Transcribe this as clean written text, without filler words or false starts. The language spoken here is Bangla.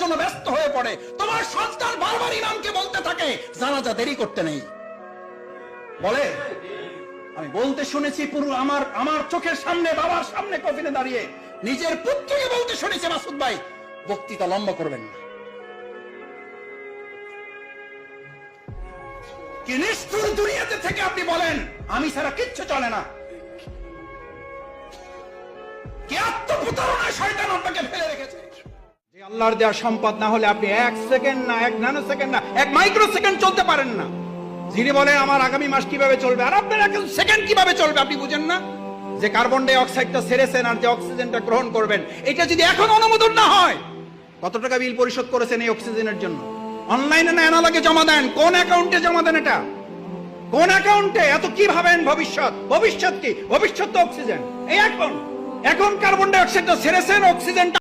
জন্য ব্যস্ত হয়ে পড়ে, তোমার সন্তান বারবার ইমামকে বলতে থাকে জানাজা দেরি করতে নেই। বলে আমি বলতে শুনেছি পুরো আমার চোখের সামনে, বাবার সামনে কফিনে দাঁড়িয়ে নিজের পুত্রকে বলতে শুনেছি, মাসুদ ভাই বক্তৃতা লম্বা করবেন না। কি নিষ্ঠুর দুনিয়াতে থেকে আপনি বলেন আমি ছাড়া কিচ্ছু চলে না। কি আত্মপ্রতারণায় শয়তান আপনাকে ফেলে রেখেছে। যে আল্লাহর দেওয়া সম্পদ না হলে আপনি 1 সেকেন্ড না, 1 ন্যানো সেকেন্ড না, 1 মাইক্রো সেকেন্ড চলতে পারেন না। যিনি বলেন আমার আগামী মাস কিভাবে চলবে, আর আপনার 1 সেকেন্ড কিভাবে চলবে আপনি বুঝেন না? যে কার্বন ডাই অক্সাইডটা ছেড়েছেন আর যে অক্সিজেনটা গ্রহণ করবেন, এটা যদি এখন অনুমোদন না হয়, কত টাকা বিল পরিশোধ করেছেন এই অক্সিজেনের জন্য? অনলাইনে না অ্যানালগে জমা দেন? কোন অ্যাকাউন্টে জমা দেন? এটা কোন অ্যাকাউন্টে? এত কি ভাবেন ভবিষ্যৎ কি? ভবিষ্যৎ তো অক্সিজেন। এই এখন কার্বন ডাই অক্সাইডটা ছেড়েছেন, অক্সিজেনটা